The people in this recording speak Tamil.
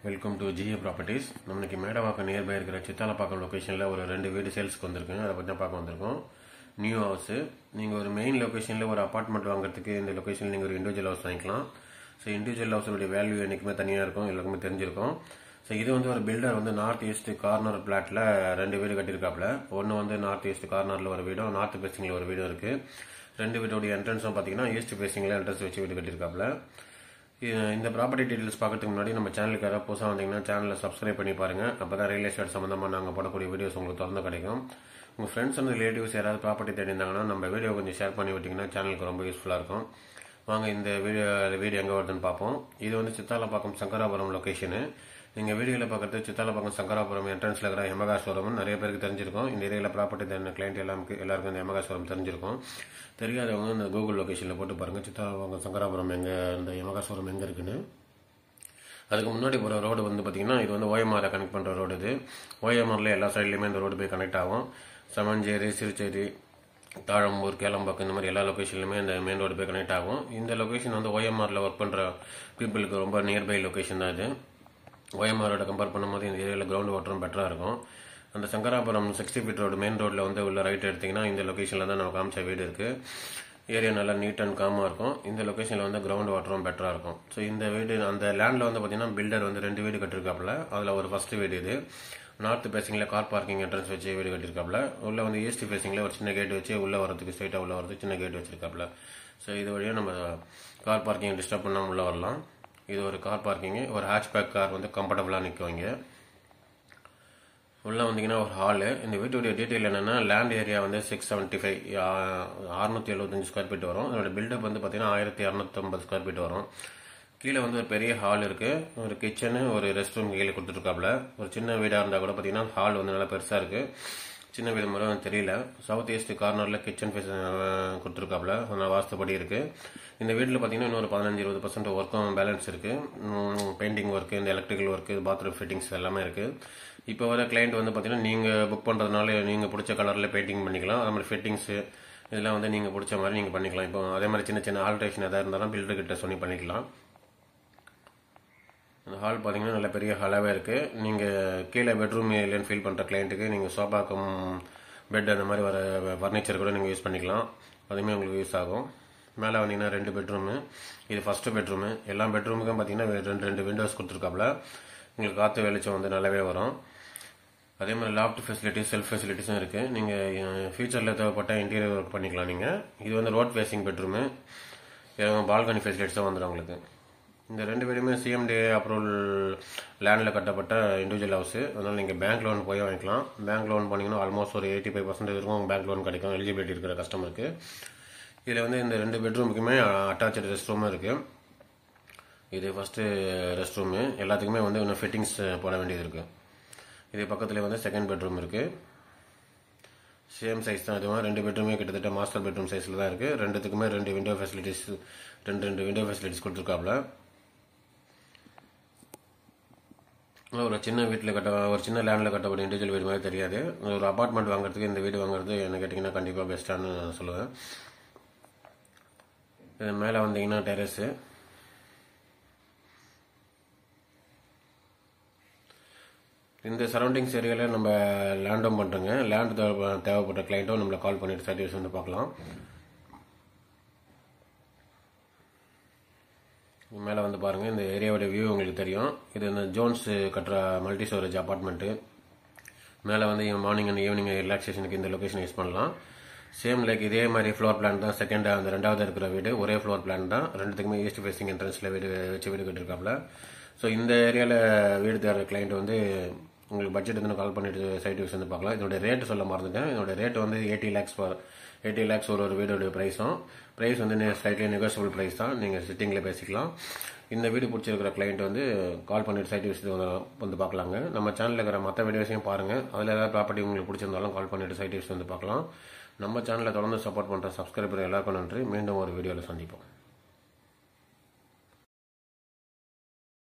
Welcome to GA properties. நம்மளுக்கு மேடவாக்கம் நியர்பை இருக்கிற சித்தாலப்பாக்கம் லொக்கேஷனில் ஒரு 2 வீடு சேல்ஸ்க்கு வந்திருக்குங்க. அதை பற்றி தான் பார்க்க வந்திருக்கோம். New house. நீங்கள் ஒரு மெயின் லொக்கேஷனில் ஒரு அப்பார்ட்மெண்ட் வாங்குறதுக்கு இந்த லொக்கேஷனில் நீங்கள் ஒரு இண்டிவிஜுவல் ஹவுஸ் வாங்கிக்கலாம். ஸோ இண்டிவிஜுவல் ஹவுஸோடைய வேல்யூ என்றைக்குமே தனியாக இருக்கும், எல்லாருக்குமே தெரிஞ்சிருக்கும். ஸோ இது வந்து ஒரு பில்டர் வந்து நார்த் ஈஸ்ட் கார்னர் பிளாட்டில் 2 வீடு கட்டியிருக்காப்புல. ஒன்று வந்து நார்த் ஈஸ்ட் கார்னரில் ஒரு வீடும், நார்த் ஃபேசிங்கில் ஒரு வீடும் இருக்குது. 2 வீட்டோடைய என்ட்ரன்ஸும் பார்த்தீங்கன்னா ஈஸ்ட் ஃபேசிங்கில் என்ட்ரன்ஸ் வச்சு வீடு கட்டியிருக்காப்புல. இந்த ப்ராப்பர்ட்டி டீட்டெயில்ஸ் பார்க்கறதுக்கு முன்னாடி நம்ம சேனலுக்கு யாராவது புதுசாக வந்தீங்கன்னா சேனலை சப்ஸ்கிரைப் பண்ணி பாருங்கள். அப்போ தான் ரியல் எஸ்டேட் சம்மந்தமாக நாங்கள் போடக்கூடிய வீடியோஸ் உங்களுக்கு தொடர்ந்து கிடைக்கும். உங்கள் ஃப்ரெண்ட்ஸ் அண்ட் ரிலேட்டிவ்ஸ் யாராவது ப்ராப்பர்ட்டி தேடிருந்தாங்கன்னா நம்ம வீடியோ கொஞ்சம் ஷேர் பண்ணி விட்டிங்கன்னா சேனலுக்கு ரொம்ப யூஸ்ஃபுல்லாக இருக்கும். வாங்க இந்த வீடியோ எங்கே வருதுன்னு பார்ப்போம். இது வந்து சித்தாலப்பாக்கம் சங்கராபுரம் லொக்கேஷனு. நீங்கள் வீடியோவில் பார்க்குறது சித்தாலப்பாக்கம் சங்கராபுரம் என்ட்ரன்ஸில் இருக்கிற எமகா ஷோரூம் நிறைய பேருக்கு தெரிஞ்சிருக்கும். இந்த ஏரியாவில் ப்ராப்பர்ட்டி தேடின கிளைண்ட் எல்லாருக்கும் இந்த எமகா ஷோரூம் தெரிஞ்சிருக்கும். தெரியாதவங்க இந்த கூகுள் லொக்கேஷனில் போட்டு பாருங்கள், சித்தாலப்பாக்கம் சங்கராபுரம் எங்கே, இந்த எமகா ஷோரூம் எங்கே இருக்குன்னு. அதுக்கு முன்னாடி போகிற ரோடு வந்து பார்த்திங்கன்னா இது வந்து ஓஎம்ஆரை கனெக்ட் பண்ணுற ரோடு. இது ஓஎம்ஆரில் எல்லா சைட்லேயுமே இந்த ரோடு போய் கனெக்ட் ஆகும். சமஞ்சேரி, சிறுச்சேரி, தாழம்பூர், கேளம்பாக்கம் இந்த மாதிரி எல்லா லொக்கேஷன்லையுமே இந்த மெயின் ரோடு போய் கனெக்ட் ஆகும். இந்த லொக்கேஷன் வந்து ஓஎம்ஆரில் ஒர்க் பண்ணுற பீப்புளுக்கு ரொம்ப நியர்பை லொக்கேஷன் தான் இது. ஓஎம்ஆரோட கம்பேர் பண்ணும்போது இந்த ஏரியாவில் கிரவுண்ட் வாட்டரும் பெட்டராக இருக்கும். அந்த சங்கராபுரம் 60 ஃபீட் ரோடு மெயின் ரோட்டில் வந்து உள்ள ரைட் எடுத்திங்கன்னா இந்த லொக்கேஷனில் தான் நம்ம காமிச்ச வீடு இருக்குது. ஏரியா நல்லா நீட் அண்ட் காமாக இருக்கும். இந்த லொக்கேஷனில் வந்து கிரவுண்ட் வாட்டரும் பெட்டராக இருக்கும். ஸோ இந்த வீடு அந்த லேண்டில் வந்து பார்த்திங்கன்னா பில்டர் வந்து 2 வீடு கட்டியிருக்காப்புல. அதில் ஒரு ஃபஸ்ட்டு வீடு இது நார்த் ஃபேசிங்கில் கார் பார்க்கிங் என்ட்ரன்ஸ் வச்சு வீடு கட்டியிருக்காப்புல. உள்ளே வந்து ஈஸ்ட் ஃபேசிங்கில் ஒரு சின்ன கேட் வச்சு உள்ளே வரதுக்கு ஸ்ட்ரைட்டாக உள்ளே வரதுக்கு சின்ன கேட் வச்சிருக்காப்புல. ஸோ இது வழியாக நம்ம கார் பார்க்கிங் டிஸ்டர்ப் பண்ணாமல் உள்ளே வரலாம். இது ஒரு கார் பார்க்கிங்கு. ஒரு ஹேட்ச்பேக் கார் வந்து கம்ஃபர்டபுளாக நிற்குவாங்க. உள்ளே வந்தீங்கன்னா ஒரு ஹாலு. இந்த வீட்டுடைய டீட்டெயில் என்னென்னா லேண்ட் ஏரியா வந்து 675 675 ஸ்கொயர் ஃபீட் வரும். அதோட பில்டப் வந்து பார்த்தீங்கன்னா 1250 ஸ்கொயர் ஃபீட் வரும். கீழே வந்து ஒரு பெரிய ஹால் இருக்குது. ஒரு கிச்சனு, ஒரு ரெஸ்ட் ரூம் கீழே கொடுத்துருக்காப்புல. ஒரு சின்ன வீடாக இருந்தால் கூட பார்த்தீங்கன்னா ஹால் வந்து நல்லா பெருசாக இருக்குது. சின்ன வீடு மாதிரி தெரியல. சவுத் ஈஸ்ட் கார்னரில் கிச்சன் ஃபேஸ் கொடுத்துருக்காப்புல. நல்லா வாஸ்துபடி இருக்குது. இந்த வீட்டில் பார்த்தீங்கன்னா இன்னொரு 15-20% ஒர்க்கும் பேலன்ஸ் இருக்குது. பெயிண்டிங் ஒர்க்கு, இந்த எலக்ட்ரிக்கல் ஒர்க்கு, பாத்ரூம் ஃபிட்டிங்ஸ் எல்லாமே இருக்குது. இப்போ வர கிளைண்ட் வந்து பார்த்தீங்கன்னா நீங்கள் புக் பண்ணுறதுனால நீங்கள் பிடிச்ச கலரில் பெயிண்டிங் பண்ணிக்கலாம். அது மாதிரி ஃபிட்டிங்ஸு இதெல்லாம் வந்து நீங்கள் பிடிச்ச மாதிரி நீங்கள் பண்ணிக்கலாம். இப்போ அதே மாதிரி சின்ன சின்ன ஆல்ட்ரேஷன் எதாவது இருந்தாலும் பில்டர்கிட்ட சொல்லி பண்ணிக்கலாம். அந்த ஹால் பார்த்தீங்கன்னா நல்ல பெரிய ஹாலாகவே இருக்குது. நீங்கள் கீழே பெட்ரூம் இல்லைன்னு ஃபீல் பண்ணுற கிளைண்ட்டுக்கு நீங்கள் சோஃபாக்கும் பெட் அந்த மாதிரி வர ஃபர்னிச்சர் கூட நீங்கள் யூஸ் பண்ணிக்கலாம். அதுவுமே உங்களுக்கு யூஸ் ஆகும். மேலே வந்தீங்கன்னா 2 பெட்ரூமு. இது ஃபஸ்ட்டு பெட்ரூமு. எல்லா பெட்ரூமுக்கும் பார்த்தீங்கன்னா 2 விண்டோஸ் கொடுத்துருக்காப்புல. உங்களுக்கு காற்று வெளிச்சம் வந்து நல்லாவே வரும். அதே மாதிரி லாஃப்ட் ஃபெசிலிட்டிஸ், செல்ஃப் ஃபெசிலிட்டிஸும் இருக்குது. நீங்கள் ஃபியூச்சரில் தேவைப்பட்ட இன்டீரியர் ஒர்க் பண்ணிக்கலாம் நீங்கள். இது வந்து ரோட் ஃபேஸிங் பெட்ரூமு. பால்கனி ஃபெசிலிட்டிஸும் வந்துடும் உங்களுக்கு. இந்த 2 வீடுமே சிஎம்டிஏ அப்ரூவல் லேண்டில் கட்டப்பட்ட இண்டிவிஜுவல் ஹவுஸு. அதனால் நீங்கள் பேங்க் லோன் போய் வாங்கிக்கலாம். பேங்க் லோன் பண்ணிங்கன்னா ஆல்மோஸ்ட் ஒரு 85% இருக்கும் பேங்க் லோன் கிடைக்கும் எலிஜிபிலிட்டி இருக்கிற கஸ்டமருக்கு. இதில் வந்து இந்த 2 பெட்ரூமுக்குமே அட்டாச்சு ரெஸ்ட் ரூமும் இருக்குது. இது ஃபஸ்ட்டு ரெஸ்ட் ரூமு. எல்லாத்துக்குமே வந்து இன்னும் ஃபிட்டிங்ஸ் போட வேண்டியது இருக்குது. இது பக்கத்தில் வந்து செகண்ட் பெட்ரூம் இருக்குது. சேம் சைஸ் தான். இதுவும் 2 பெட்ரூமே கிட்டத்தட்ட மாஸ்டர் பெட்ரூம் சைஸில் தான் இருக்குது. 2த்துக்குமே 2 விண்டோ ஃபெசிலிட்டிஸ், 2 விண்டோ ஃபெசிலிட்டிஸ் கொடுத்துருக்காப்புல. ஒரு சின்ன வீட்டில் ஒரு சின்ன லேண்டில் கட்டப்பட்ட இண்டிவிஜுவல் வீடு மாதிரி தெரியாது. ஒரு அப்பார்ட்மெண்ட் வாங்குறதுக்கு இந்த வீடு வாங்குறது என்ன கேட்டிங்கன்னா கண்டிப்பாக பெஸ்ட்டானு சொல்லுவேன். இது மேலே வந்தீங்கன்னா டெரஸு. இந்த சரௌண்டிங்ஸ் ஏரியாவில் நம்ம லேண்டும் பண்ணுறோங்க. லேண்ட் தேவைப்பட்ட கிளைண்ட்டும் நம்மளை கால் பண்ணிவிட்டு சர்வீஸ் வந்து பார்க்கலாம். மேலே வந்து பாருங்கள், இந்த ஏரியாவோட வியூ உங்களுக்கு தெரியும். இது இந்த ஜோன்ஸ் கட்டுற மல்டி ஸ்டோரேஜ் அப்பார்ட்மெண்ட்டு. மேலே வந்து மார்னிங் அண்ட் ஈவினிங் ரிலாக்ஸேஷனுக்கு இந்த லொக்கேஷன் யூஸ் பண்ணலாம். சேம் லைக் இதே மாதிரி ஃப்ளோர் பிளான் தான். அந்த 2வது இருக்கிற வீடு ஒரே ஃப்ளோர் பிளான் தான். 2த்துக்குமே ஈஸ்ட் ஃபேசிங் என்ட்ரன்ஸில் வீடு கட்டிருக்காப்புல. ஸோ இந்த ஏரியாவில் வீடு தேடுற கிளைண்ட் வந்து உங்களுக்கு பட்ஜெட் வந்து கால் பண்ணிட்டு சைட் யூஸ் வந்து பார்க்கலாம். இதோட ரேட்டு சொல்ல மறந்துட்டேன். இதோட ரேட் வந்து 80 lakhs ஒரு வீடோடைய ப்ரைஸ் வந்து ஸ்லைட்லி நெகோசியபிள் ப்ரைஸ் தான். நீங்கள் சிட்டிங்கில் பேசிக்கலாம். இந்த வீடு பிடிச்சிருக்கிற கிளைண்ட் வந்து கால் பண்ணிட்டு சைட் யூஸ் வந்து பார்க்கலாங்க. நம்ம சேனலில் இருக்கிற மற்ற வீடியோஸையும் பாருங்கள். அதில் ஏதாவது ப்ராப்பர்ட்டி உங்களுக்கு பிடிச்சிருந்தாலும் கால் பண்ணிட்டு சைட் யூஸ் வந்து பார்க்கலாம். நம்ம சேனலை தொடர்ந்து சப்போர்ட் பண்ணுற சப்ஸ்கிரைபர் எல்லாருக்கும் நன்றி. மீண்டும் ஒரு வீடியோவில் சந்திப்போம்.